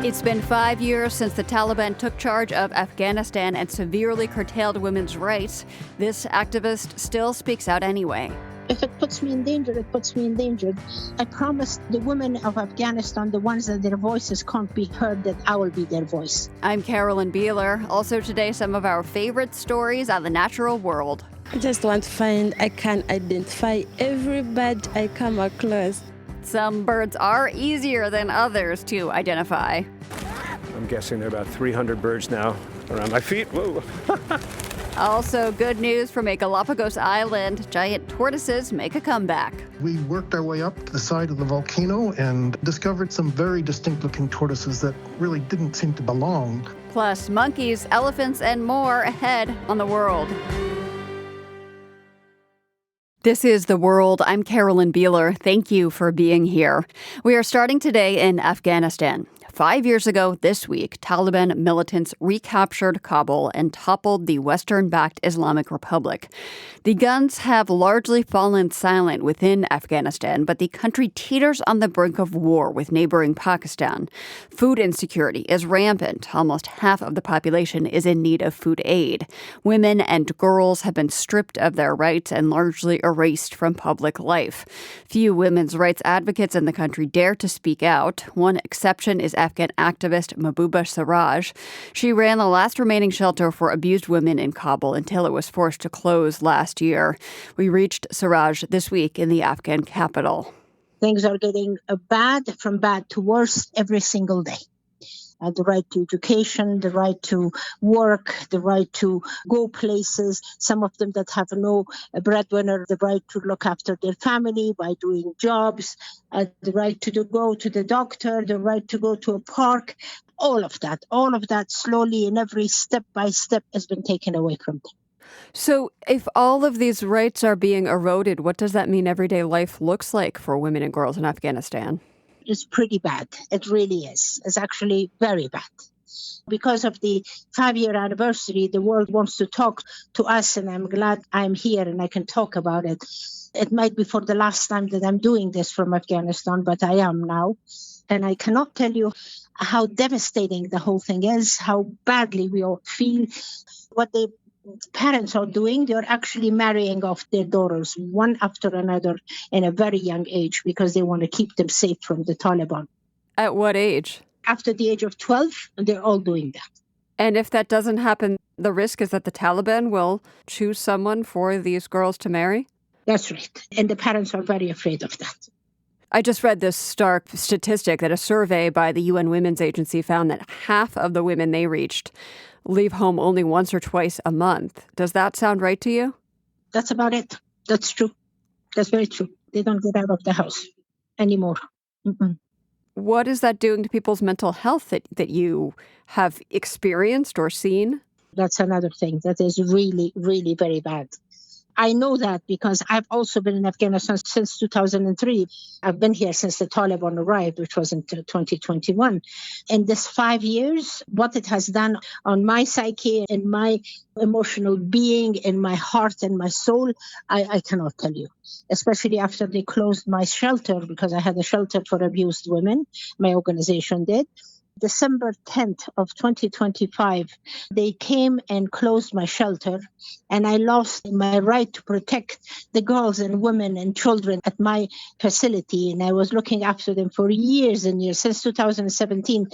It's been 5 years since the Taliban took charge of Afghanistan and severely curtailed women's rights. This activist still speaks out anyway. If it puts me in danger, it puts me in danger. I promised the women of Afghanistan, the ones that their voices can't be heard, that I will be their voice. I'm Carolyn Beeler. Also today, some of our favorite stories out of the natural world. I just want to find I can identify every bird I come across. Some birds are easier than others to identify. I'm guessing there are about 300 birds now around my feet. Whoa. Also, good news from a Galapagos island. Giant tortoises make a comeback. We worked our way up to the side of the volcano and discovered some very distinct-looking tortoises that really didn't seem to belong. Plus, monkeys, elephants, and more ahead on The World. This is The World. I'm Carolyn Beeler. Thank you for being here. We are starting today in Afghanistan. 5 years ago this week, Taliban militants recaptured Kabul and toppled the Western-backed Islamic Republic. The guns have largely fallen silent within Afghanistan, but the country teeters on the brink of war with neighboring Pakistan. Food insecurity is rampant. Almost half of the population is in need of food aid. Women and girls have been stripped of their rights and largely erased from public life. Few women's rights advocates in the country dare to speak out. One exception is Afghan activist Mahbouba Siraj. She ran the last remaining shelter for abused women in Kabul until it was forced to close last year. We reached Siraj this week in the Afghan capital. Things are getting from bad to worse every single day. The right to education, the right to work, the right to go places, some of them that have no breadwinner, the right to look after their family by doing jobs, the right to go to the doctor, the right to go to a park. All of that slowly and every step by step has been taken away from them. So if all of these rights are being eroded, what does that mean everyday life looks like for women and girls in Afghanistan? It's pretty bad. It really is. It's actually very bad. Because of the 5-year anniversary, the world wants to talk to us, and I'm glad I'm here and I can talk about it. It might be for the last time that I'm doing this from Afghanistan, but I am now. And I cannot tell you how devastating the whole thing is, how badly we all feel. What the parents are doing, they're actually marrying off their daughters one after another in a very young age because they want to keep them safe from the Taliban. At what age? After the age of 12, they're all doing that. And if that doesn't happen, the risk is that the Taliban will choose someone for these girls to marry? That's right. And the parents are very afraid of that. I just read this stark statistic that a survey by the UN Women's Agency found that half of the women they reached leave home only once or twice a month. Does that sound right to you? That's about it. That's true. That's very true. They don't get out of the house anymore. Mm-mm. What is that doing to people's mental health that you have experienced or seen? That's another thing that is really, really very bad. I know that because I've also been in Afghanistan since 2003. I've been here since the Taliban arrived, which was in 2021. In this 5 years, what it has done on my psyche and my emotional being, in my heart and my soul, I cannot tell you. Especially after they closed my shelter, because I had a shelter for abused women, my organization did. December 10th of 2025, they came and closed my shelter, and I lost my right to protect the girls and women and children at my facility. And I was looking after them for years and years. Since 2017,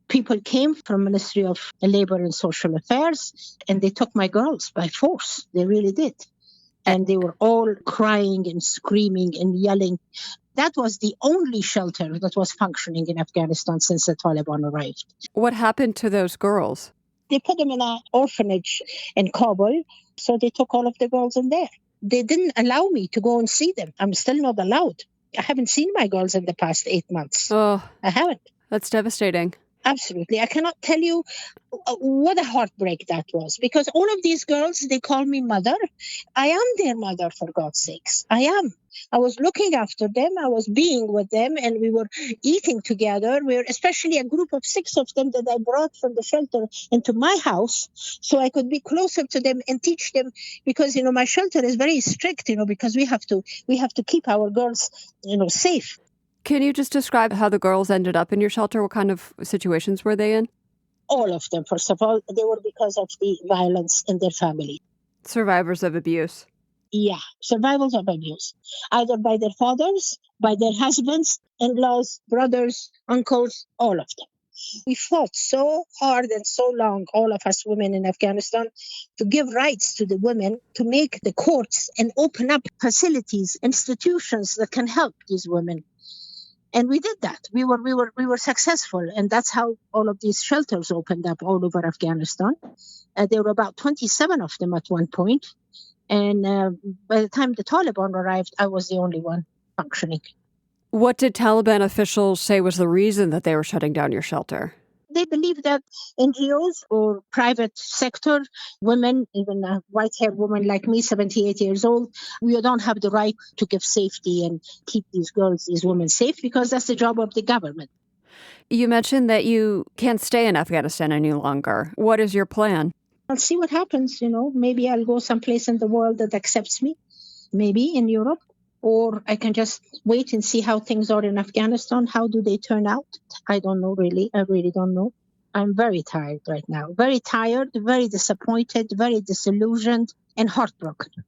people came from Ministry of Labor and Social Affairs, and they took my girls by force. They really did. And they were all crying and screaming and yelling. That was the only shelter that was functioning in Afghanistan since the Taliban arrived. What happened to those girls? They put them in an orphanage in Kabul, so they took all of the girls in there. They didn't allow me to go and see them. I'm still not allowed. I haven't seen my girls in the past 8 months. Oh, I haven't. That's devastating. Absolutely. I cannot tell you what a heartbreak that was, because all of these girls, they call me mother. I am their mother, for God's sakes. I am. I was looking after them. I was being with them, and we were eating together. We were especially a group of 6 of them that I brought from the shelter into my house so I could be closer to them and teach them, because, my shelter is very strict, because we have to keep our girls, safe. Can you just describe how the girls ended up in your shelter? What kind of situations were they in? All of them, first of all, they were because of the violence in their family. Survivors of abuse. Yeah, survivors of abuse, either by their fathers, by their husbands, in-laws, brothers, uncles, all of them. We fought so hard and so long, all of us women in Afghanistan, to give rights to the women, to make the courts and open up facilities, institutions that can help these women. And we did that. We were successful, and that's how all of these shelters opened up all over Afghanistan. There were about 27 of them at one point. And by the time the Taliban arrived, I was the only one functioning. What did Taliban officials say was the reason that they were shutting down your shelter? They believe that NGOs or private sector, women, even a white-haired woman like me, 78 years old, we don't have the right to give safety and keep these girls, these women safe, because that's the job of the government. You mentioned that you can't stay in Afghanistan any longer. What is your plan? I'll see what happens, Maybe I'll go someplace in the world that accepts me, maybe in Europe, or I can just wait and see how things are in Afghanistan. How do they turn out? I don't know, really. I really don't know. I'm very tired right now. Very tired, very disappointed, very disillusioned, and heartbroken.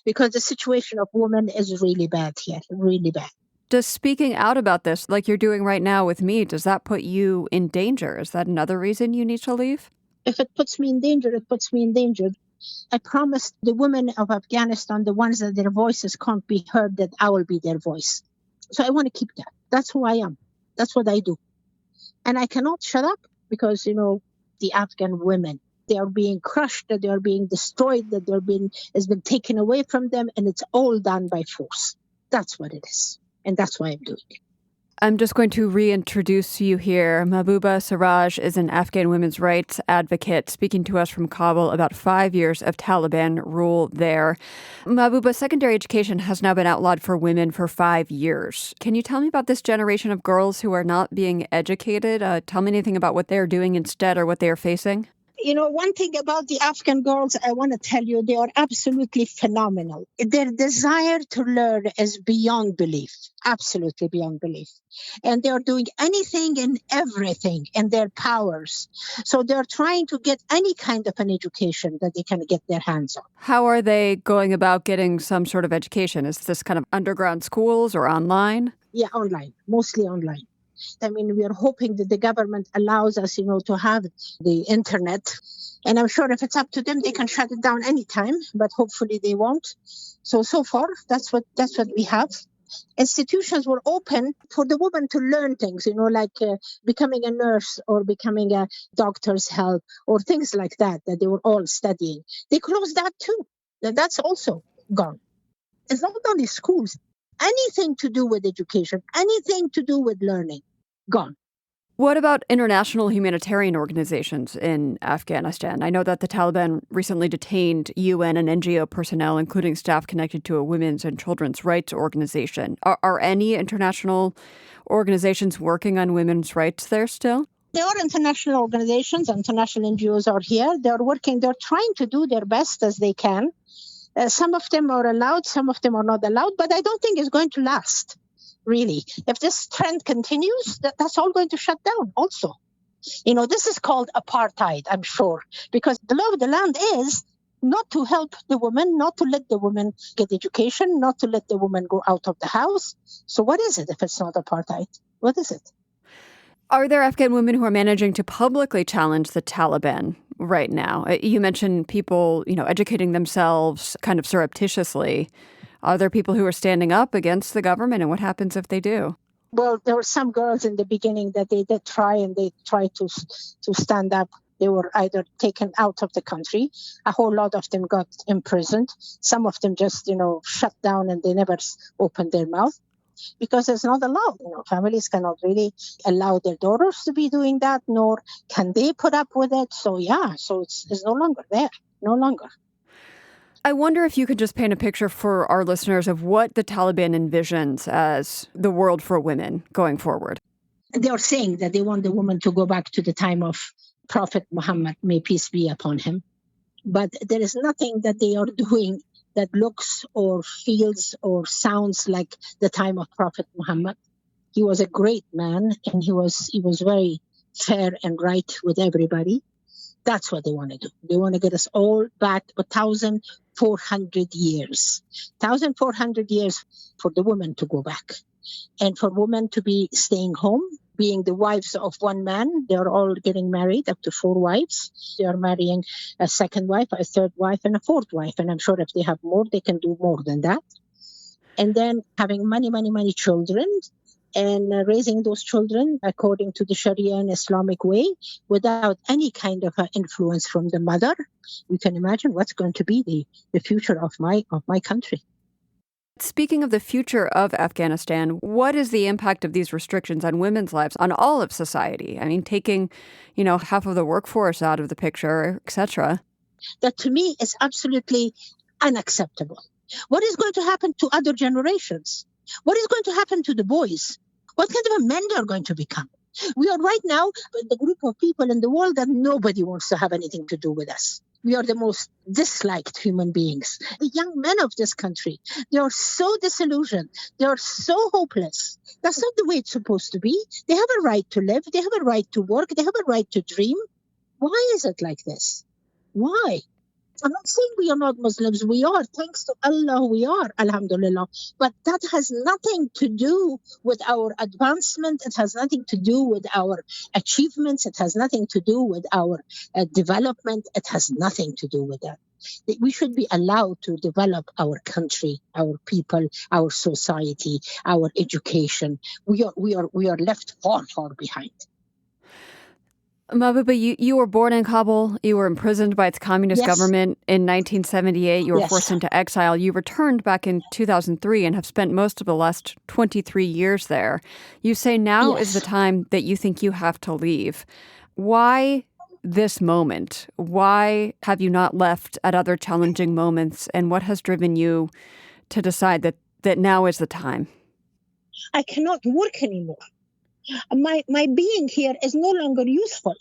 Because the situation of women is really bad here, really bad. Does speaking out about this, like you're doing right now with me, does that put you in danger? Is that another reason you need to leave? If it puts me in danger, it puts me in danger. I promised the women of Afghanistan, the ones that their voices can't be heard, that I will be their voice. So I want to keep that. That's who I am. That's what I do. And I cannot shut up because, the Afghan women, they are being crushed, that they are being destroyed, that has been taken away from them, and it's all done by force. That's what it is. And that's why I'm doing it. I'm just going to reintroduce you here. Mahbooba Siraj is an Afghan women's rights advocate speaking to us from Kabul about 5 years of Taliban rule there. Mahbooba, secondary education has now been outlawed for women for 5 years. Can you tell me about this generation of girls who are not being educated? Tell me anything about what they're doing instead or what they are facing. One thing about the Afghan girls, I want to tell you, they are absolutely phenomenal. Their desire to learn is beyond belief, absolutely beyond belief. And they are doing anything and everything in their powers. So they're trying to get any kind of an education that they can get their hands on. How are they going about getting some sort of education? Is this kind of underground schools or online? Yeah, online, mostly online. We are hoping that the government allows us, to have the internet. And I'm sure if it's up to them, they can shut it down anytime, but hopefully they won't. So far, that's what we have. Institutions were open for the woman to learn things, like becoming a nurse or becoming a doctor's help or things like that they were all studying. They closed that too. That's also gone. It's not only schools. Anything to do with education, anything to do with learning, gone. What about international humanitarian organizations in Afghanistan? I know that the Taliban recently detained UN and NGO personnel, including staff connected to a women's and children's rights organization. Are any international organizations working on women's rights there still? There are international organizations, international NGOs are here. They're working, they're trying to do their best as they can. Some of them are allowed, some of them are not allowed, but I don't think it's going to last, really. If this trend continues, that's all going to shut down also. This is called apartheid, I'm sure, because the law of the land is not to help the woman, not to let the woman get education, not to let the woman go out of the house. So what is it if it's not apartheid? What is it? Are there Afghan women who are managing to publicly challenge the Taliban right now? You mentioned people, educating themselves kind of surreptitiously. Are there people who are standing up against the government, and what happens if they do? Well, there were some girls in the beginning that they did try, and they tried to stand up. They were either taken out of the country. A whole lot of them got imprisoned. Some of them just, shut down, and they never opened their mouth. Because it's not allowed. Families cannot really allow their daughters to be doing that, nor can they put up with it. So it's no longer there, no longer. I wonder if you could just paint a picture for our listeners of what the Taliban envisions as the world for women going forward. They are saying that they want the woman to go back to the time of Prophet Muhammad, may peace be upon him. But there is nothing that they are doing that looks or feels or sounds like the time of Prophet Muhammad. He was a great man, and he was very fair and right with everybody. That's what they want to do. They want to get us all back 1,400 years. 1,400 years for the women to go back, and for women to be staying home, being the wives of one man. They're all getting married, up to 4 wives. They are marrying a second wife, a third wife, and a fourth wife. And I'm sure if they have more, they can do more than that. And then having many children, and raising those children according to the Sharia and Islamic way without any kind of influence from the mother. You can imagine what's going to be the future of my country. Speaking of the future of Afghanistan, what is the impact of these restrictions on women's lives, on all of society? I mean, taking, half of the workforce out of the picture, etc. That to me is absolutely unacceptable. What is going to happen to other generations? What is going to happen to the boys? What kind of a men they are going to become? We are right now the group of people in the world that nobody wants to have anything to do with us. We are the most disliked human beings. The young men of this country, they are so disillusioned. They are so hopeless. That's not the way it's supposed to be. They have a right to live. They have a right to work. They have a right to dream. Why is it like this? Why? I'm not saying we are not Muslims. We are. Thanks to Allah, we are. Alhamdulillah. But that has nothing to do with our advancement. It has nothing to do with our achievements. It has nothing to do with our development. It has nothing to do with that. We should be allowed to develop our country, our people, our society, our education. We are left far behind. Mahbouba, you were born in Kabul. You were imprisoned by its communist government in 1978. You were forced into exile. You returned back in 2003 and have spent most of the last 23 years there. You say now is the time that you think you have to leave. Why this moment? Why have you not left at other challenging moments? And what has driven you to decide that now is the time? I cannot work anymore. My being here is no longer useful.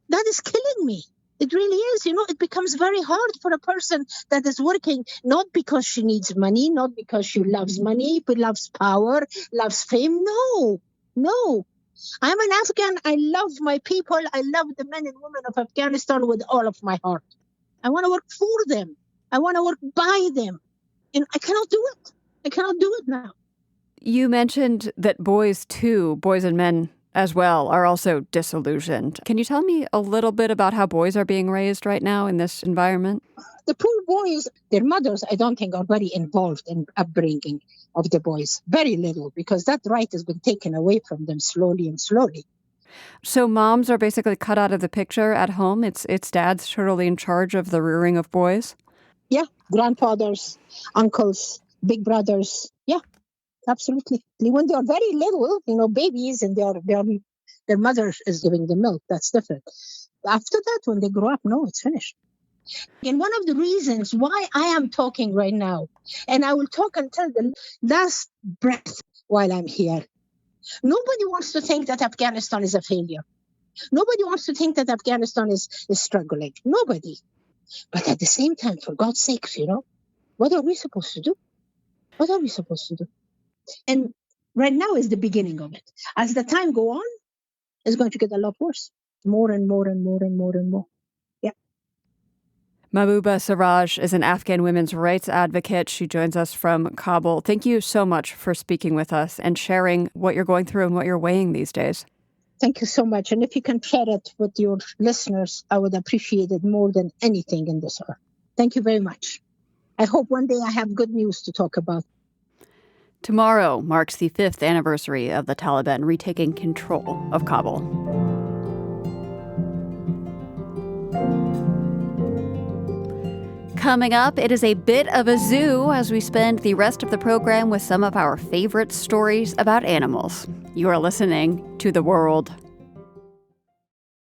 That is killing me. It really is. It becomes very hard for a person that is working, not because she needs money, not because she loves money, but loves power, loves fame. No. I'm an Afghan. I love my people. I love the men and women of Afghanistan with all of my heart. I want to work for them. I want to work by them. And I cannot do it. I cannot do it now. You mentioned that boys and men as well, are also disillusioned. Can you tell me a little bit about how boys are being raised right now in this environment? The poor boys, their mothers, I don't think are very involved in upbringing of the boys. Very little, because that right has been taken away from them slowly. So moms are basically cut out of the picture at home? It's dads totally in charge of the rearing of boys? Yeah, grandfathers, uncles, big brothers, yeah. Absolutely. When they are very little, babies, and their mother is giving them milk, that's different. After that, when they grow up, no, it's finished. And one of the reasons why I am talking right now, and I will talk until the last breath while I'm here, nobody wants to think that Afghanistan is a failure. Nobody wants to think that Afghanistan is struggling. Nobody. But at the same time, for God's sakes, what are we supposed to do? What are we supposed to do? And right now is the beginning of it. As the time go on, it's going to get a lot worse. More and more. Yeah. Mahbouba Siraj is an Afghan women's rights advocate. She joins us from Kabul. Thank you so much for speaking with us and sharing what you're going through and what you're weighing these days. Thank you so much. And if you can share it with your listeners, I would appreciate it more than anything in this earth. Thank you very much. I hope one day I have good news to talk about. Tomorrow marks the 5th anniversary of the Taliban retaking control of Kabul. Coming up, it is a bit of a zoo as we spend the rest of the program with some of our favorite stories about animals. You are listening to The World.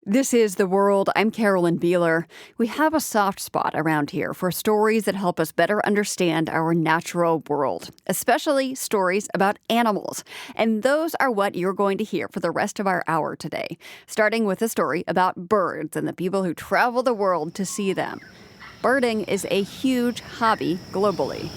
This is The World. I'm Carolyn Beeler. We have a soft spot around here for stories that help us better understand our natural world, especially stories about animals. And those are what you're going to hear for the rest of our hour today, starting with a story about birds and the people who travel the world to see them. Birding is a huge hobby globally.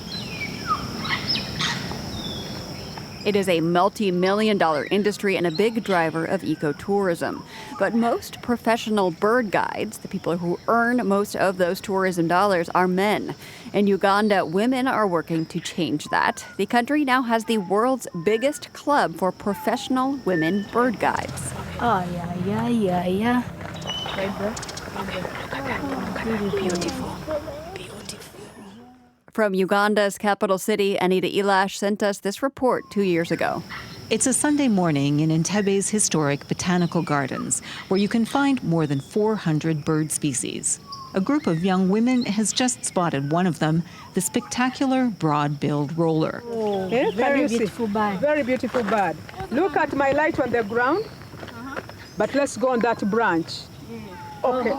It is a multi-million-dollar industry and a big driver of ecotourism. But most professional bird guides, the people who earn most of those tourism dollars, are men. In Uganda, women are working to change that. The country now has the world's biggest club for professional women bird guides. Oh, yeah. Right there. Beautiful. From Uganda's capital city, Anita Elash sent us this report 2 years ago. It's a Sunday morning in Entebe's historic botanical gardens, where you can find more than 400 bird species. A group of young women has just spotted one of them, the spectacular broad-billed roller. Oh, Yeah, very beautiful bird. Very beautiful bird. Look at my light on the ground, but let's go on that branch. Okay.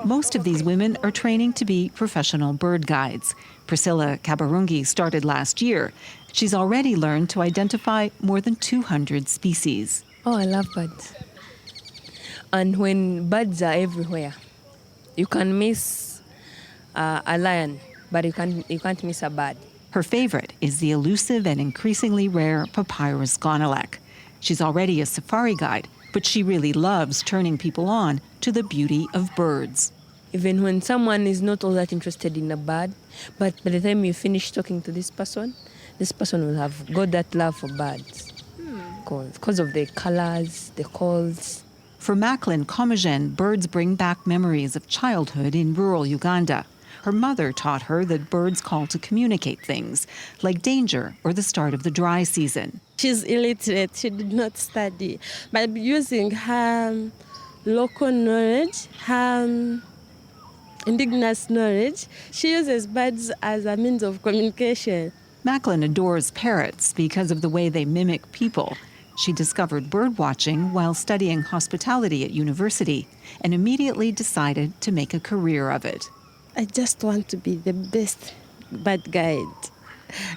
Most of these women are training to be professional bird guides. Priscilla Kabarungi started last year. She's already learned to identify more than 200 species. Oh, I love birds. And when birds are everywhere, you can miss a lion, but you can't miss a bird. Her favorite is the elusive and increasingly rare papyrus gonolek. She's already a safari guide, but she really loves turning people on to the beauty of birds. Even when someone is not all that interested in a bird, but by the time you finish talking to this person will have got that love for birds. Because of the colors, the calls. For Macklin Comagen, birds bring back memories of childhood in rural Uganda. Her mother taught her that birds call to communicate things, like danger or the start of the dry season. She's illiterate, she did not study. But using her local knowledge, her indigenous knowledge, she uses birds as a means of communication. Macklin adores parrots because of the way they mimic people. She discovered bird watching while studying hospitality at university and immediately decided to make a career of it. I just want to be the best bird guide.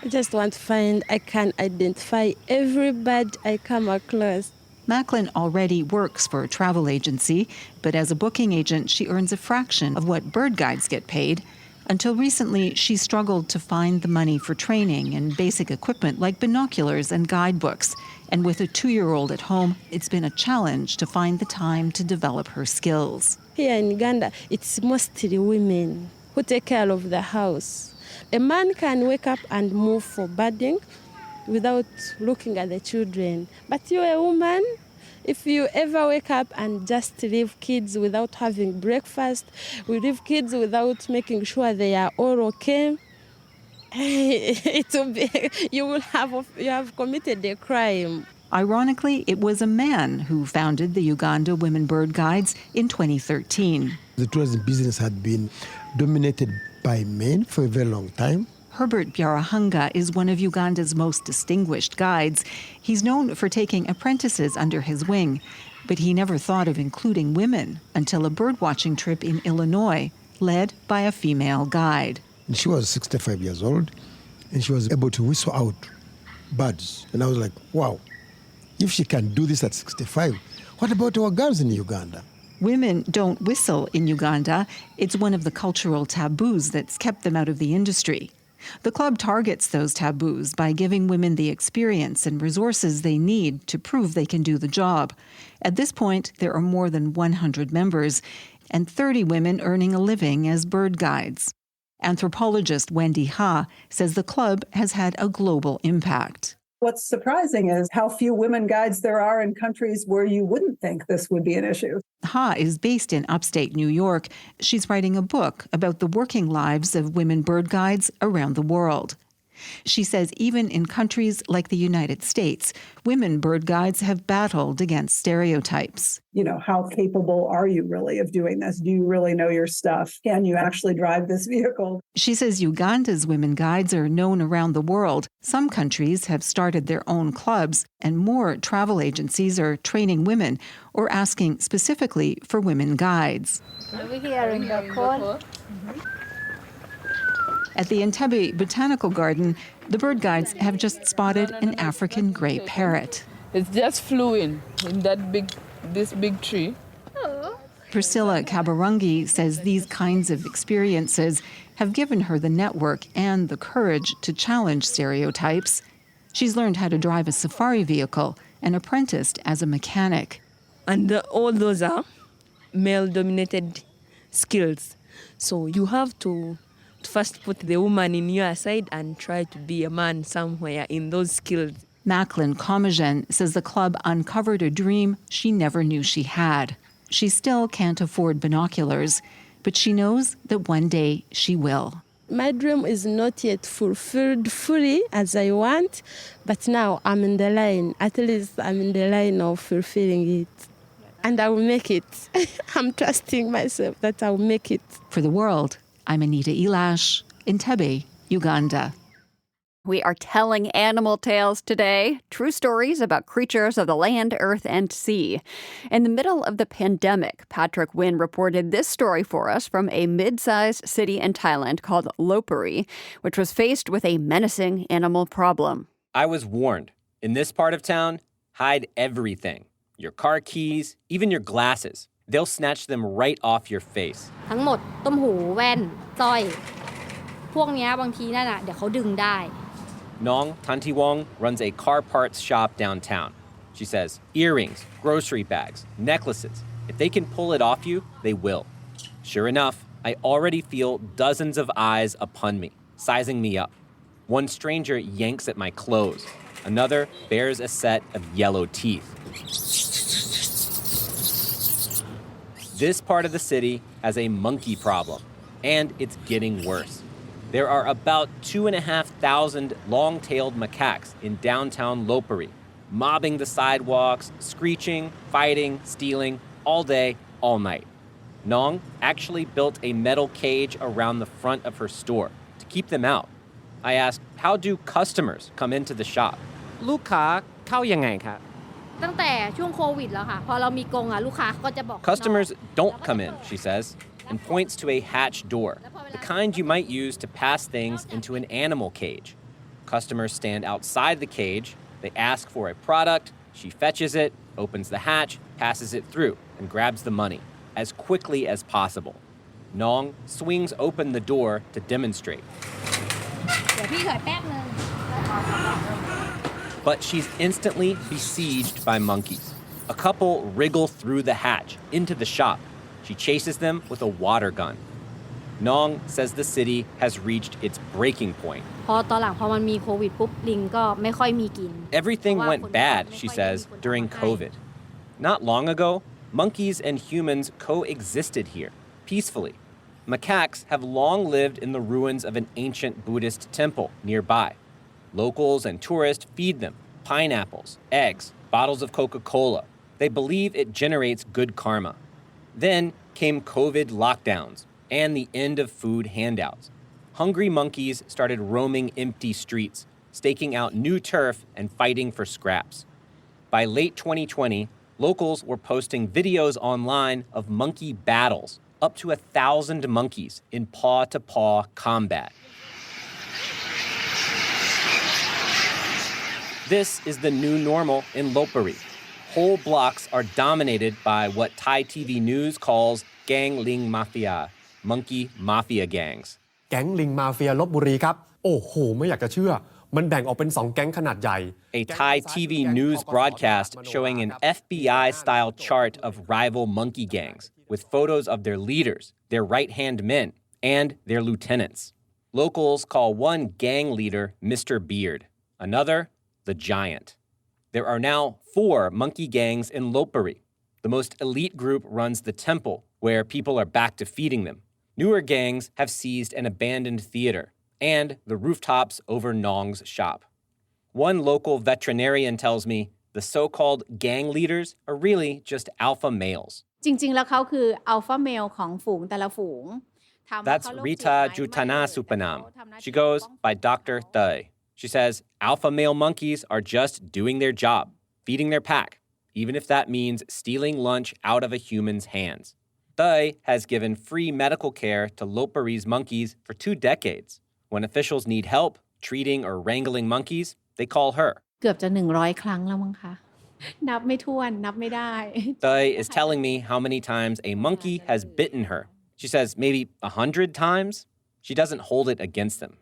I just want to find I can identify every bird I come across. Macklin already works for a travel agency, but as a booking agent, she earns a fraction of what bird guides get paid. Until recently, she struggled to find the money for training and basic equipment like binoculars and guidebooks. And with a 2-year-old at home, it's been a challenge to find the time to develop her skills. Here in Uganda, it's mostly women who take care of the house. A man can wake up and move for birding without looking at the children. But you're a woman, if you ever wake up and just leave kids without having breakfast, we leave kids without making sure they are all okay, it will be, you have committed a crime. Ironically, it was a man who founded the Uganda Women Bird Guides in 2013. The tourism business had been dominated by men for a very long time. Herbert Byarahanga is one of Uganda's most distinguished guides. He's known for taking apprentices under his wing, but he never thought of including women until a birdwatching trip in Illinois, led by a female guide. And she was 65 years old, and she was able to whistle out birds. And I was like, wow, if she can do this at 65, what about our girls in Uganda? Women don't whistle in Uganda. It's one of the cultural taboos that's kept them out of the industry. The club targets those taboos by giving women the experience and resources they need to prove they can do the job. At this point, there are more than 100 members and 30 women earning a living as bird guides. Anthropologist Wendy Ha says the club has had a global impact. What's surprising is how few women guides there are in countries where you wouldn't think this would be an issue. Ha is based in upstate New York. She's writing a book about the working lives of women bird guides around the world. She says even in countries like the United States, women bird guides have battled against stereotypes. You know, how capable are you really of doing this? Do you really know your stuff? Can you actually drive this vehicle? She says Uganda's women guides are known around the world. Some countries have started their own clubs, and more travel agencies are training women or asking specifically for women guides. Are we hearing the call? At the Entebbe Botanical Garden, the bird guides have just spotted an African gray parrot. It just flew in that this big tree. Oh, Priscilla Kabarungi says these kinds of experiences have given her the network and the courage to challenge stereotypes. She's learned how to drive a safari vehicle and apprenticed as a mechanic. And all those are male-dominated skills. So you have to first put the woman in your side and try to be a man somewhere in those skills. Macklin Comagen says the club uncovered a dream she never knew she had. She still can't afford binoculars, but she knows that one day she will. My dream is not yet fulfilled fully as I want, but now I'm in the line. At least I'm in the line of fulfilling it. And I will make it. I'm trusting myself that I will make it. For The World, I'm Anita Elash, Entebbe, Uganda. We are telling animal tales today, true stories about creatures of the land, earth, and sea. In the middle of the pandemic, Patrick Wynn reported this story for us from a mid-sized city in Thailand called Lopburi, which was faced with a menacing animal problem. I was warned. In this part of town, hide everything. Your car keys, even your glasses. They'll snatch them right off your face. ทั้งหมดต้มหูแว่นสร้อยพวกเนี้ยบางทีนั่นน่ะเดี๋ยวเขาดึงได้ Nong Tantiwong runs a car parts shop downtown. She says earrings, grocery bags, necklaces. If they can pull it off you, they will. Sure enough, I already feel dozens of eyes upon me, sizing me up. One stranger yanks at my clothes. Another bears a set of yellow teeth. This part of the city has a monkey problem, and it's getting worse. There are about 2,500 long-tailed macaques in downtown Lopburi, mobbing the sidewalks, screeching, fighting, stealing, all day, all night. Nong actually built a metal cage around the front of her store to keep them out. I asked, how do customers come into the shop? ลูกค้าเข้ายังไงครับ ตั้งแต่ช่วงโควิดแล้วค่ะพอเรามีกรงอ่ะลูกค้าก็จะบอก Customers don't come in, she says, and points to a hatched door, the kind you might use to pass things into an animal cage. Customers stand outside the cage, they ask for a product, she fetches it, opens the hatch, passes it through, and grabs the money as quickly as possible. Nong swings open the door to demonstrate. เดี๋ยวพี่ถอยแป๊บนึง But she's instantly besieged by monkeys. A couple wriggle through the hatch into the shop. She chases them with a water gun. Nong says the city has reached its breaking point. พอตอนหลังพอมันมีโควิดปุ๊บลิงก็ไม่ค่อยมีกิน Everything went bad, she says, during COVID. Not long ago, monkeys and humans coexisted here, peacefully. Macaques have long lived in the ruins of an ancient Buddhist temple nearby. Locals and tourists feed them pineapples, eggs, bottles of Coca-Cola. They believe it generates good karma. Then came COVID lockdowns and the end of food handouts. Hungry monkeys started roaming empty streets, staking out new turf and fighting for scraps. By late 2020, locals were posting videos online of monkey battles, up to 1,000 monkeys in paw-to-paw combat. This is the new normal in Lopburi. Whole blocks are dominated by what Thai TV news calls gang ling mafia, monkey mafia gangs. แก๊งลิงมาเฟียลพบุรีครับโอ้โหไม่อยากจะเชื่อมันแบ่งออกเป็น2แก๊งขนาดใหญ่ A Thai TV news broadcast showing an FBI-style chart of rival monkey gangs with photos of their leaders, their right-hand men, and their lieutenants. Locals call one gang leader Mr. Beard, another the Giant. There are now 4 monkey gangs in Lopburi. The most elite group runs the temple, where people are back to feeding them. Newer gangs have seized an abandoned theater and the rooftops over Nong's shop. One local veterinarian tells me the so-called gang leaders are really just alpha males. จริงๆแล้วเขาคือ alpha male ของฝูงแต่ละฝูง That's Rita Jutana Supanam. She goes by Dr. Thai. She says alpha male monkeys are just doing their job, feeding their pack, even if that means stealing lunch out of a human's hands. Thai has given free medical care to Lopburi's monkeys for 2 decades. When officials need help treating or wrangling monkeys, they call her. เกือบจะ100 ครั้งแล้วมั้งคะ นับไม่ถ้วนนับไม่ได้ Thai is telling me how many times a monkey has bitten her. She says maybe 100 times. She doesn't hold it against them.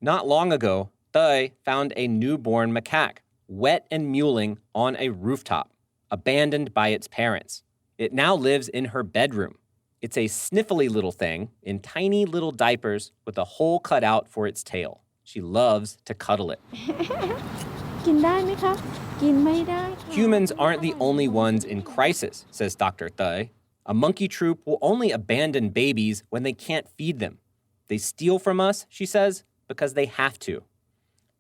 Not long ago, Thai found a newborn macaque, wet and mewling on a rooftop, abandoned by its parents. It now lives in her bedroom. It's a sniffly little thing in tiny little diapers with a hole cut out for its tail. She loves to cuddle it. กินได้ไหมคะกินไม่ได้ Humans aren't the only ones in crisis, says Dr. Thai. A monkey troop will only abandon babies when they can't feed them. They steal from us, she says, because they have to.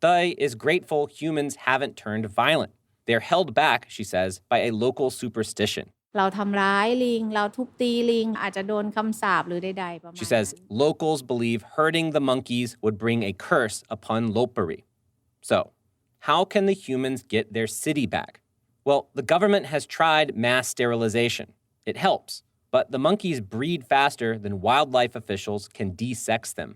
Thai is grateful humans haven't turned violent. They're held back, she says, by a local superstition. เราทำร้ายลิงเราทุบตีลิงอาจจะโดนคำสาปหรือใดๆประมาณ She says locals believe hurting the monkeys would bring a curse upon Lopburi. So, how can the humans get their city back? Well, the government has tried mass sterilization. It helps, but the monkeys breed faster than wildlife officials can desex them.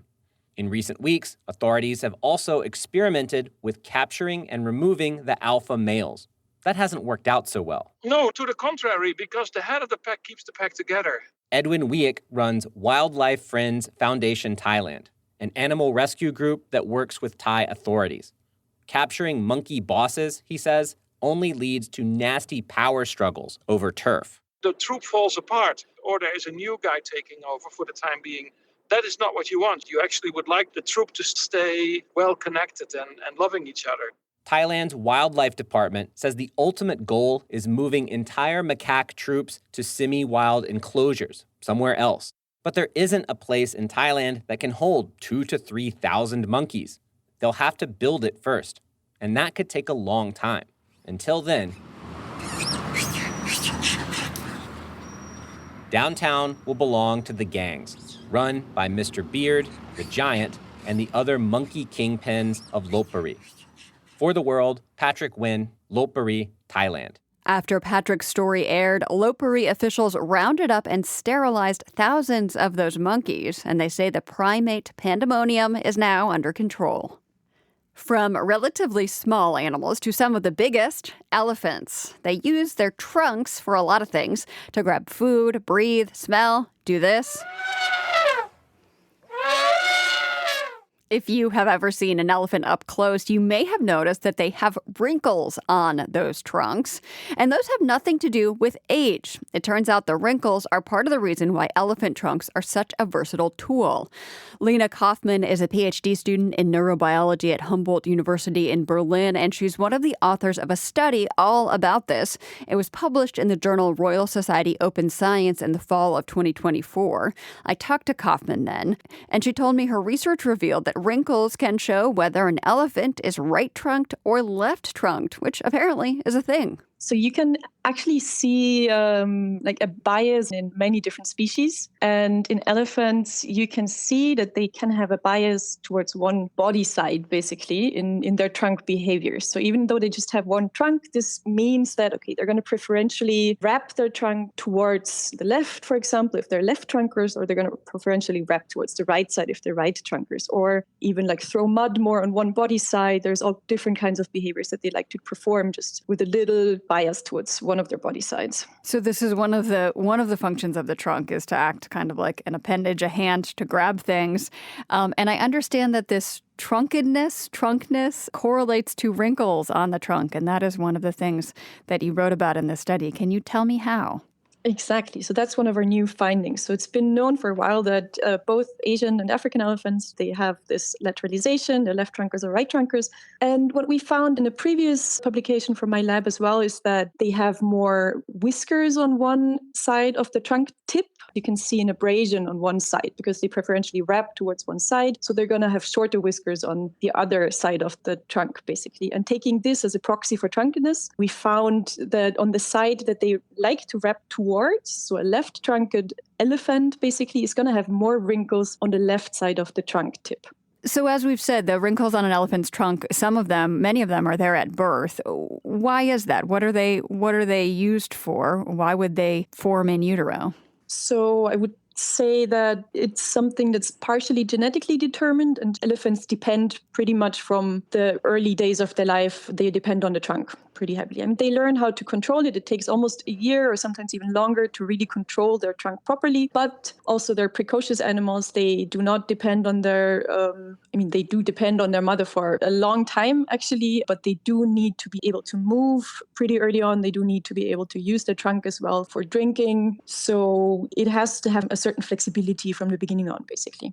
In recent weeks, authorities have also experimented with capturing and removing the alpha males. That hasn't worked out so well. No, to the contrary, because the head of the pack keeps the pack together. Edwin Wieck runs Wildlife Friends Foundation Thailand, an animal rescue group that works with Thai authorities. Capturing monkey bosses, he says, only leads to nasty power struggles over turf. The troop falls apart, or there is a new guy taking over for the time being. That is not what you want. You actually would like the troop to stay well connected and loving each other. Thailand's wildlife department says the ultimate goal is moving entire macaque troops to semi-wild enclosures somewhere else. But there isn't a place in Thailand that can hold 2,000 to 3,000 monkeys. They'll have to build it first, and that could take a long time. Until then, downtown will belong to the gangs, run by Mr. Beard, the giant, and the other monkey kingpins of Lopburi. For the World, Patrick Nguyen, Lopburi, Thailand. After Patrick's story aired, Lopburi officials rounded up and sterilized thousands of those monkeys, and they say the primate pandemonium is now under control. From relatively small animals to some of the biggest, elephants. They use their trunks for a lot of things, to grab food, breathe, smell, do this. If you have ever seen an elephant up close, you may have noticed that they have wrinkles on those trunks. And those have nothing to do with age. It turns out the wrinkles are part of the reason why elephant trunks are such a versatile tool. Lena Kaufman is a PhD student in neurobiology at Humboldt University in Berlin, and she's one of the authors of a study all about this. It was published in the journal Royal Society Open Science in the fall of 2024. I talked to Kaufman then, and she told me her research revealed that wrinkles can show whether an elephant is right-trunked or left-trunked, which apparently is a thing. So you can actually see like a bias in many different species. And in elephants, you can see that they can have a bias towards one body side, basically, in their trunk behaviors. So even though they just have one trunk, this means that, okay, they're going to preferentially wrap their trunk towards the left, for example, if they're left trunkers, or they're going to preferentially wrap towards the right side if they're right trunkers, or even like throw mud more on one body side. There's all different kinds of behaviors that they like to perform just with a little bias towards one of their body sides. So this is one of the functions of the trunk is to act kind of like an appendage, a hand to grab things. And I understand that this trunkness correlates to wrinkles on the trunk. And that is one of the things that you wrote about in this study. Can you tell me how? Exactly. So that's one of our new findings. So it's been known for a while that both Asian and African elephants, they have this lateralization, they're left trunkers or right trunkers. And what we found in a previous publication from my lab as well is that they have more whiskers on one side of the trunk tip. You can see an abrasion on one side because they preferentially wrap towards one side. So they're going to have shorter whiskers on the other side of the trunk, basically. And taking this as a proxy for trunkedness, we found that on the side that they like to wrap towards, so a left-trunked elephant basically is going to have more wrinkles on the left side of the trunk tip. So as we've said, the wrinkles on an elephant's trunk, many of them are there at birth. Why is that? What are they used for? Why would they form in utero? So I would say that it's something that's partially genetically determined, and elephants depend pretty much from the early days of their life. They depend on the trunk pretty heavily. I mean, they learn how to control it. It takes almost a year or sometimes even longer to really control their trunk properly. But also they're precocious animals. They do not depend on their, they do depend on their mother for a long time, actually, but they do need to be able to move pretty early on. They do need to be able to use the trunk as well for drinking. So it has to have a certain flexibility from the beginning on, basically.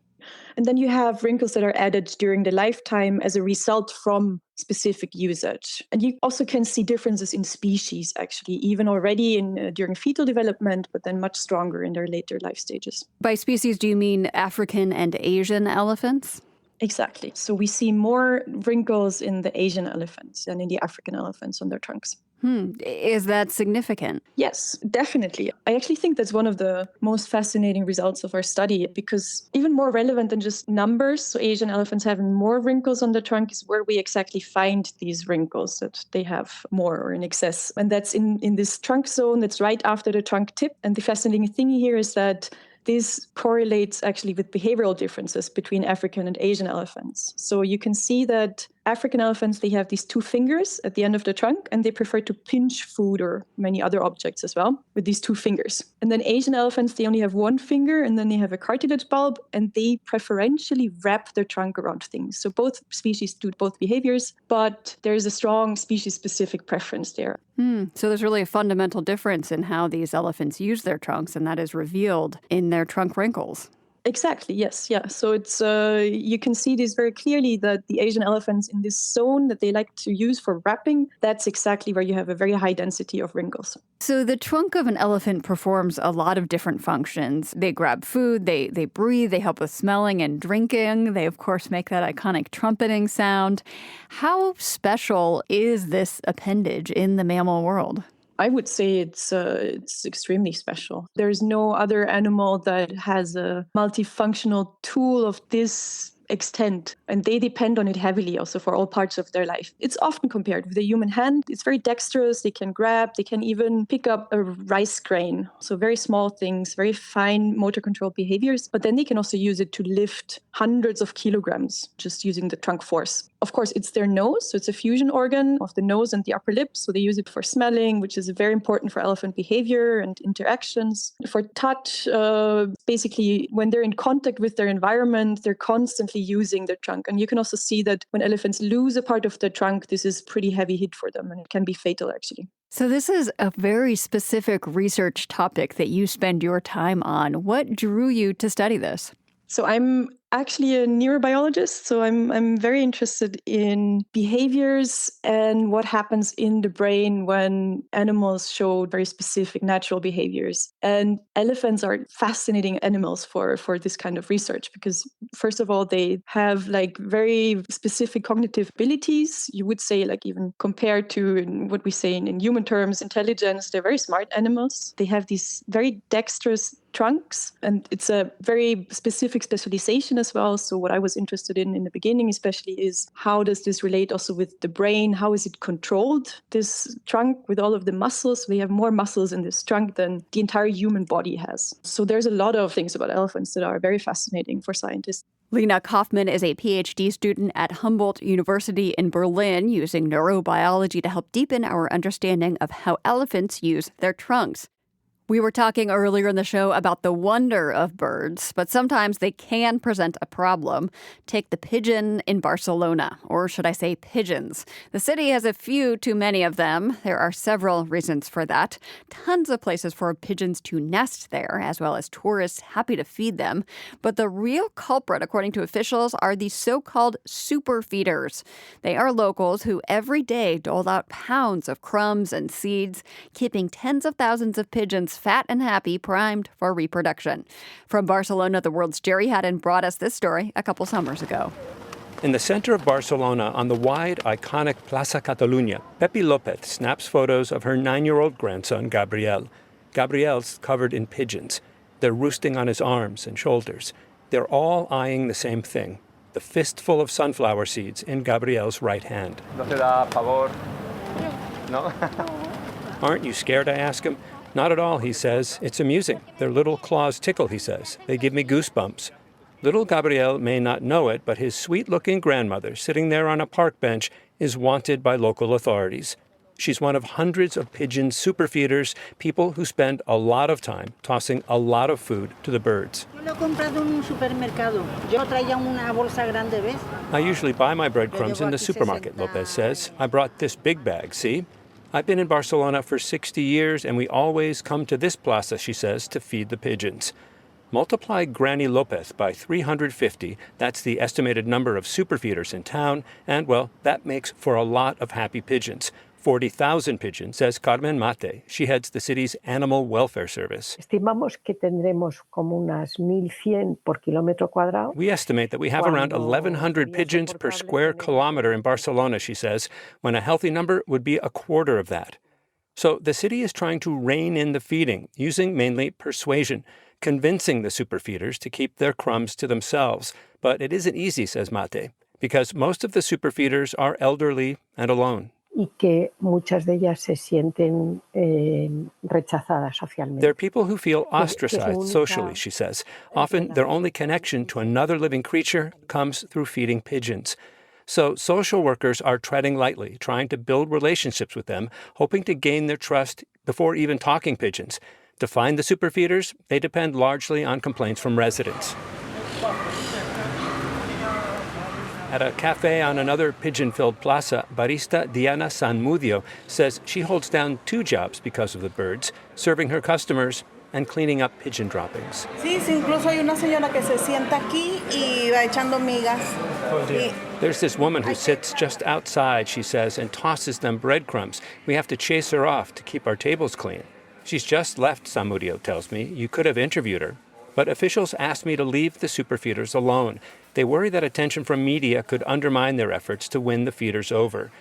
And then you have wrinkles that are added during the lifetime as a result from specific usage. And you also can see differences in species, actually, even already during fetal development, but then much stronger in their later life stages. By species, do you mean African and Asian elephants? Exactly. So we see more wrinkles in the Asian elephants than in the African elephants on their trunks. Is that significant? Yes, definitely. I actually think that's one of the most fascinating results of our study, because even more relevant than just numbers, so Asian elephants having more wrinkles on the trunk, is where we exactly find these wrinkles, that they have more or in excess. And that's in this trunk zone that's right after the trunk tip. And the fascinating thing here is that this correlates actually with behavioral differences between African and Asian elephants. So you can see that African elephants, they have these two fingers at the end of the trunk, and they prefer to pinch food or many other objects as well with these two fingers. And then Asian elephants, they only have one finger, and then they have a cartilage bulb, and they preferentially wrap their trunk around things. So both species do both behaviors, but there is a strong species-specific preference there. So there's really a fundamental difference in how these elephants use their trunks, and that is revealed in their trunk wrinkles. Exactly, yes, yeah. So it's you can see this very clearly, that the Asian elephants in this zone that they like to use for wrapping, that's exactly where you have a very high density of wrinkles. So the trunk of an elephant performs a lot of different functions. They grab food, they breathe, they help with smelling and drinking. They, of course, make that iconic trumpeting sound. How special is this appendage in the mammal world? I would say it's extremely special. There's no other animal that has a multifunctional tool of this extent, and they depend on it heavily also for all parts of their life. It's often compared with the human hand. It's very dexterous. They can grab, they can even pick up a rice grain. So very small things, very fine motor control behaviors, but then they can also use it to lift hundreds of kilograms just using the trunk force. Of course, it's their nose, so it's a fusion organ of the nose and the upper lip. So they use it for smelling, which is very important for elephant behavior and interactions. For touch, basically, when they're in contact with their environment, they're constantly using their trunk. And you can also see that when elephants lose a part of the trunk, this is pretty heavy hit for them, and it can be fatal, actually. So this is a very specific research topic that you spend your time on. What drew you to study this? So I'm actually a neurobiologist, so I'm very interested in behaviors and what happens in the brain when animals show very specific natural behaviors. And elephants are fascinating animals for this kind of research, because first of all, they have very specific cognitive abilities. You would say, even compared to what we say in human terms, intelligence, they're very smart animals. They have these very dexterous trunks, and it's a very specific specialization as well. So what I was interested in the beginning especially is, how does this relate also with the brain? How is it controlled, this trunk, with all of the muscles? We have more muscles in this trunk than the entire human body has. So there's a lot of things about elephants that are very fascinating for scientists. Lena Kaufman is a PhD student at Humboldt University in Berlin, using neurobiology to help deepen our understanding of how elephants use their trunks. We were talking earlier in the show about the wonder of birds, but sometimes they can present a problem. Take the pigeon in Barcelona, or should I say pigeons. The city has a few too many of them. There are several reasons for that. Tons of places for pigeons to nest there, as well as tourists happy to feed them. But the real culprit, according to officials, are the so-called super feeders. They are locals who every day dole out pounds of crumbs and seeds, keeping tens of thousands of pigeons fat and happy, primed for reproduction. From Barcelona, the world's Jerry Haddon brought us this story a couple summers ago. In the center of Barcelona, on the wide, iconic Plaza Catalunya, Pepi López snaps photos of her 9-year-old grandson, Gabriel. Gabriel's covered in pigeons. They're roosting on his arms and shoulders. They're all eyeing the same thing, the fistful of sunflower seeds in Gabriel's right hand. ¿No te da pavor? No? Aren't you scared, I ask him? Not at all, he says. It's amusing. Their little claws tickle, he says. They give me goosebumps. Little Gabriel may not know it, but his sweet-looking grandmother, sitting there on a park bench, is wanted by local authorities. She's one of hundreds of pigeon superfeeders, people who spend a lot of time tossing a lot of food to the birds. I usually buy my breadcrumbs in the supermarket, Lopez says. I brought this big bag, see? I've been in Barcelona for 60 years, and we always come to this plaza, she says, to feed the pigeons. Multiply Granny Lopez by 350, that's the estimated number of superfeeders in town, and, well, that makes for a lot of happy pigeons. 40,000 pigeons, says Carmen Mate. She heads the city's animal welfare service. Estimamos que tendremos como unas 1,100 por kilómetro cuadrado. We estimate that we have around 1,100 pigeons per square kilometer in Barcelona, she says, when a healthy number would be a quarter of that. So the city is trying to rein in the feeding, using mainly persuasion, convincing the superfeeders to keep their crumbs to themselves. But it isn't easy, says Mate, because most of the superfeeders are elderly and alone. Y que muchas de ellas se sienten rechazadas socialmente. They're people who feel ostracized socially, she says. Often their only connection to another living creature comes through feeding pigeons. So social workers are treading lightly, trying to build relationships with them, hoping to gain their trust before even talking pigeons. To find the superfeeders, they depend largely on complaints from residents. At a cafe on another pigeon-filled plaza, barista Diana Sanmudio says she holds down 2 jobs because of the birds, serving her customers and cleaning up pigeon droppings. There's this woman who sits just outside, she says, and tosses them breadcrumbs. We have to chase her off to keep our tables clean. She's just left, Sanmudio tells me. You could have interviewed her. But officials asked me to leave the superfeeders alone. They worry that attention from media could undermine their efforts to win the feeders over.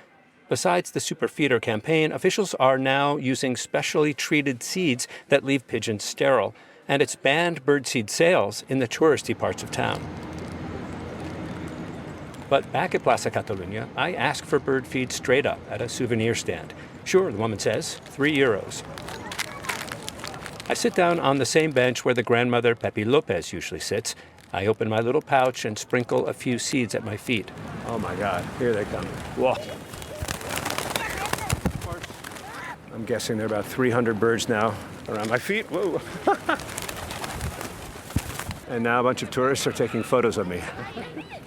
Besides the superfeeder campaign, officials are now using specially treated seeds that leave pigeons sterile, and it's banned birdseed sales in the touristy parts of town. But back at Plaza Catalunya, I ask for bird feed straight up at a souvenir stand. Sure, the woman says, €3. I sit down on the same bench where the grandmother Pepe Lopez usually sits. I open my little pouch and sprinkle a few seeds at my feet. Oh my God, here they come. Whoa. I'm guessing there are about 300 birds now around my feet. Whoa. And now a bunch of tourists are taking photos of me.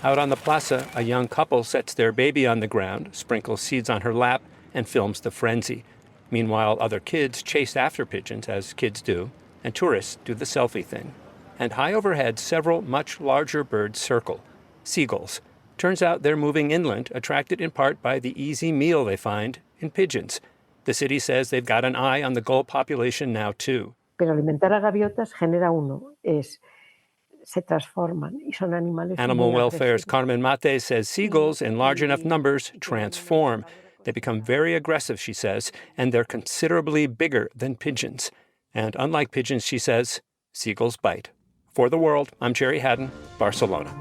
Out on the plaza, a young couple sets their baby on the ground, sprinkles seeds on her lap, and films the frenzy. Meanwhile, other kids chase after pigeons, as kids do, and tourists do the selfie thing. And high overhead, several much larger birds circle. Seagulls. Turns out they're moving inland, attracted in part by the easy meal they find in pigeons. The city says they've got an eye on the gull population now, too. Pero alimentar a gaviotas genera se transforman y son animales. Animal Welfare's Carmen Mate says seagulls in large enough numbers transform. They become very aggressive, she says, and they're considerably bigger than pigeons. And unlike pigeons, she says, seagulls bite. For the World, I'm Jerry Haddon, Barcelona.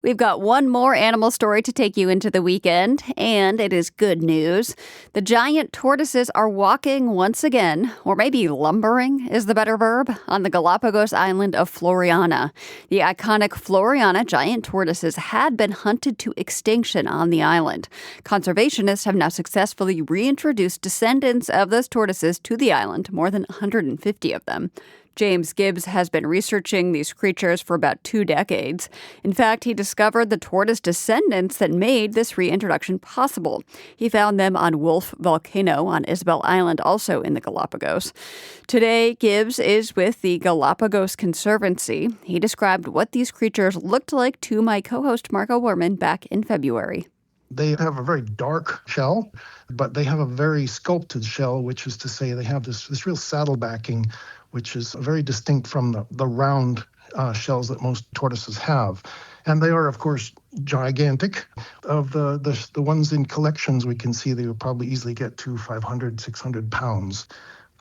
We've got one more animal story to take you into the weekend, and it is good news. The giant tortoises are walking once again, or maybe lumbering is the better verb, on the Galapagos island of Floriana. The iconic Floriana giant tortoises had been hunted to extinction on the island. Conservationists have now successfully reintroduced descendants of those tortoises to the island, more than 150 of them. James Gibbs has been researching these creatures for about 2 decades. In fact, he discovered the tortoise descendants that made this reintroduction possible. He found them on Wolf Volcano on Isabel Island, also in the Galapagos. Today, Gibbs is with the Galapagos Conservancy. He described what these creatures looked like to my co-host Marco Werman back in February. They have a very dark shell, but they have a very sculpted shell, which is to say they have this real saddle backing, which is very distinct from the round shells that most tortoises have. And they are, of course, gigantic. Of the ones in collections, we can see they would probably easily get to 500, 600 pounds.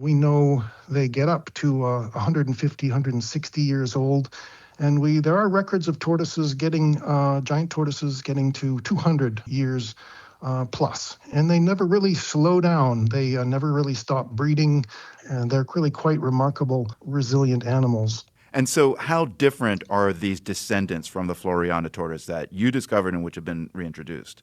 We know they get up to 150, 160 years old. And there are records of tortoises giant tortoises getting to 200 years plus. And they never really slow down. They never really stop breeding. And they're really quite remarkable, resilient animals. And so how different are these descendants from the Floriana tortoise that you discovered and which have been reintroduced?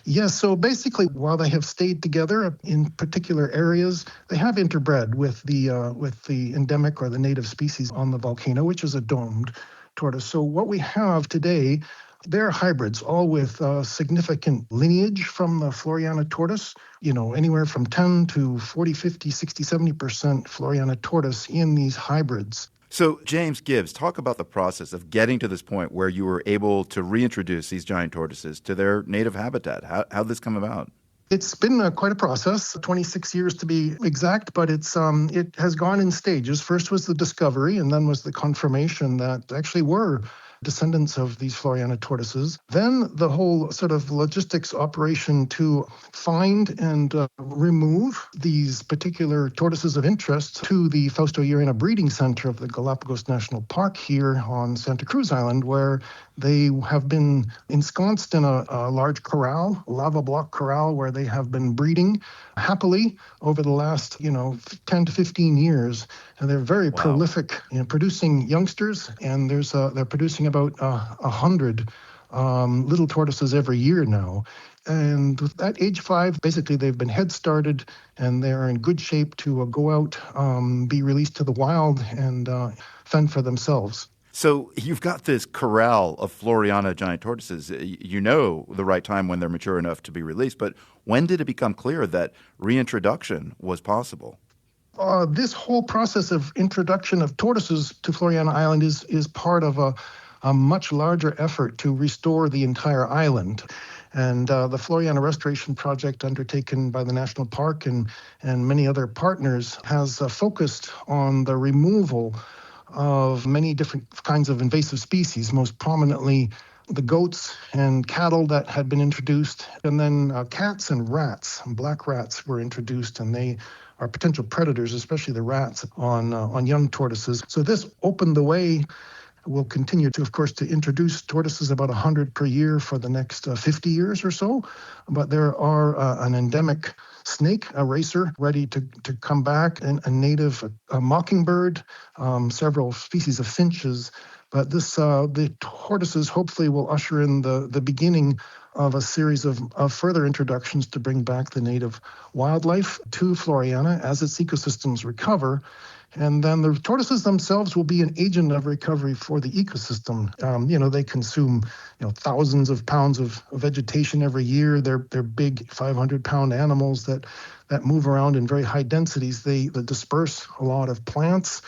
Yes, so basically, while they have stayed together in particular areas, they have interbred with the endemic or the native species on the volcano, which is a domed tortoise. So what we have today, they're hybrids, all with significant lineage from the Floriana tortoise, anywhere from 10 to 40, 50, 60, 70% Floriana tortoise in these hybrids. So, James Gibbs, talk about the process of getting to this point where you were able to reintroduce these giant tortoises to their native habitat. How did this come about? It's been quite a process, 26 years to be exact, but it has gone in stages. First was the discovery, and then was the confirmation that actually were descendants of these Floriana tortoises. Then the whole sort of logistics operation to find and remove these particular tortoises of interest to the Fausto Llerena breeding center of the Galapagos National Park here on Santa Cruz Island, where they have been ensconced in a large corral, a lava block corral, where they have been breeding happily over the last, 10 to 15 years. And they're very prolific in producing youngsters, and they're producing about 100 little tortoises every year now. And at age 5, basically they've been head started, and they're in good shape to go out, be released to the wild, and fend for themselves. So you've got this corral of Floriana giant tortoises. You know the right time when they're mature enough to be released, but when did it become clear that reintroduction was possible? This whole process of introduction of tortoises to Floriana Island is part of a much larger effort to restore the entire island. And the Floriana Restoration Project, undertaken by the National Park and many other partners, has focused on the removal of many different kinds of invasive species, most prominently the goats and cattle that had been introduced, and then cats and rats, black rats were introduced, and they are potential predators, especially the rats, on young tortoises. So this opened the way. We'll continue to, of course, to introduce tortoises, about 100 per year for the next 50 years or so. But there are an endemic snake, a racer, ready to come back, and a native mockingbird, several species of finches. But the tortoises hopefully will usher in the beginning of a series of further introductions to bring back the native wildlife to Floriana as its ecosystems recover. And then the tortoises themselves will be an agent of recovery for the ecosystem. They consume, thousands of pounds of vegetation every year. They're big 500-pound animals that move around in very high densities. They disperse a lot of plants.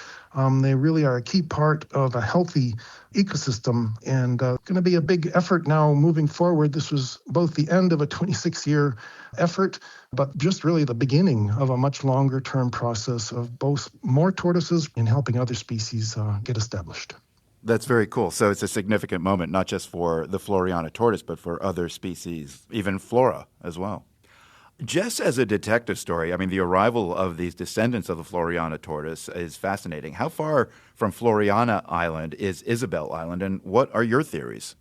They really are a key part of a healthy ecosystem, and going to be a big effort now moving forward. This was both the end of a 26-year effort, but just really the beginning of a much longer-term process of both more tortoises and helping other species get established. That's very cool. So it's a significant moment, not just for the Floriana tortoise, but for other species, even flora as well. Just as a detective story, the arrival of these descendants of the Floriana tortoise is fascinating. How far from Floriana Island is Isabel Island, and what are your theories?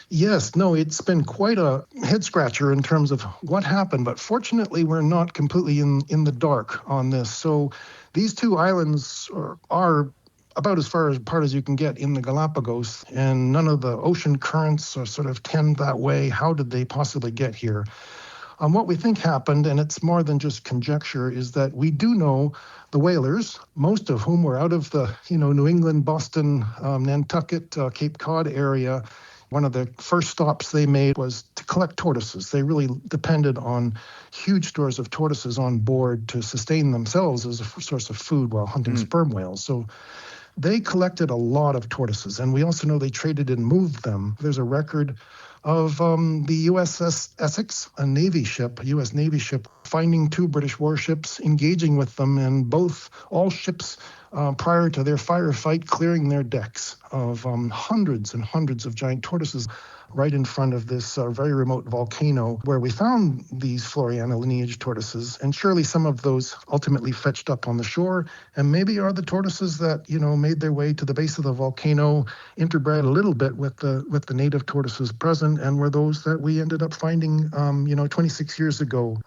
Yes, no, it's been quite a head-scratcher in terms of what happened, but fortunately we're not completely in the dark on this. So these two islands are about as far apart as you can get in the Galapagos, and none of the ocean currents are sort of tend that way. How did they possibly get here? What we think happened, and it's more than just conjecture, is that we do know the whalers, most of whom were out of the New England, Boston, Nantucket, Cape Cod area. One of the first stops they made was to collect tortoises. They really depended on huge stores of tortoises on board to sustain themselves as a source of food while hunting sperm whales. So they collected a lot of tortoises, and we also know they traded and moved them. There's a record of the USS Essex, a U.S. Navy ship, finding 2 British warships, engaging with them, and all ships prior to their firefight, clearing their decks of hundreds and hundreds of giant tortoises right in front of this very remote volcano where we found these Floriana lineage tortoises. And surely some of those ultimately fetched up on the shore, and maybe are the tortoises that, made their way to the base of the volcano, interbred a little bit with the native tortoises present, and were those that we ended up finding, 26 years ago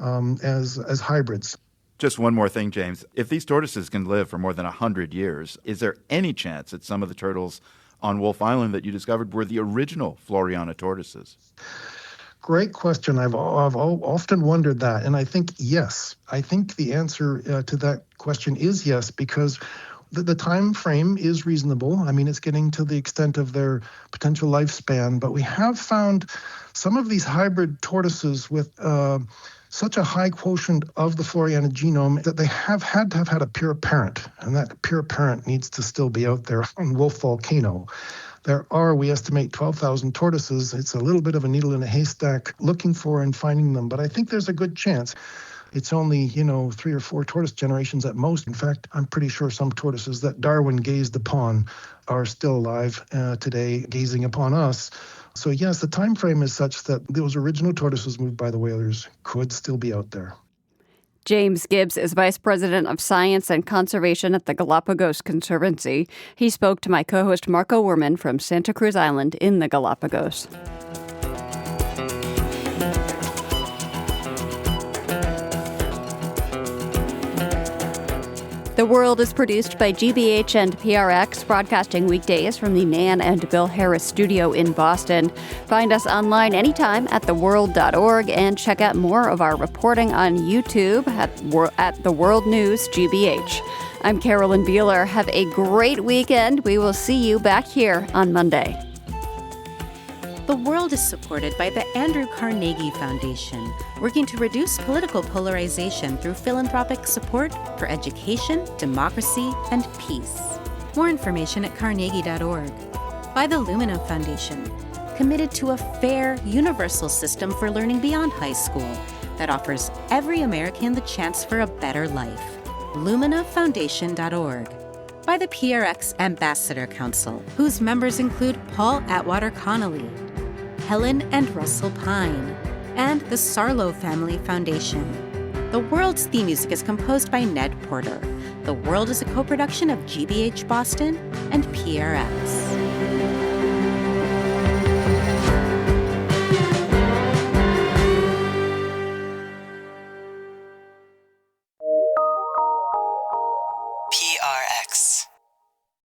as hybrids. Just one more thing, James. If these tortoises can live for more than 100 years, is there any chance that some of the turtles on Wolf Island that you discovered were the original Floriana tortoises? Great question. I've often wondered that, and I think yes. I think the answer to that question is yes, because the time frame is reasonable. I mean, it's getting to the extent of their potential lifespan, but we have found some of these hybrid tortoises with such a high quotient of the Floriana genome that they have had to have had a pure parent, and that pure parent needs to still be out there on Wolf Volcano. There are, we estimate, 12,000 tortoises. It's a little bit of a needle in a haystack looking for and finding them, but I think there's a good chance. It's only, 3 or 4 tortoise generations at most. In fact, I'm pretty sure some tortoises that Darwin gazed upon are still alive today, gazing upon us. So yes, the time frame is such that those original tortoises moved by the whalers could still be out there. James Gibbs is Vice President of Science and Conservation at the Galapagos Conservancy. He spoke to my co-host Marco Werman from Santa Cruz Island in the Galapagos. The World is produced by GBH and PRX, broadcasting weekdays from the Nan and Bill Harris studio in Boston. Find us online anytime at theworld.org and check out more of our reporting on YouTube at The World News GBH. I'm Carolyn Beeler. Have a great weekend. We will see you back here on Monday. The World is supported by the Andrew Carnegie Foundation, working to reduce political polarization through philanthropic support for education, democracy, and peace. More information at carnegie.org. By the Lumina Foundation, committed to a fair, universal system for learning beyond high school that offers every American the chance for a better life. LuminaFoundation.org. By the PRX Ambassador Council, whose members include Paul Atwater Connolly, Helen and Russell Pine, and the Sarlo Family Foundation. The World's theme music is composed by Ned Porter. The World is a co-production of GBH Boston and PRX.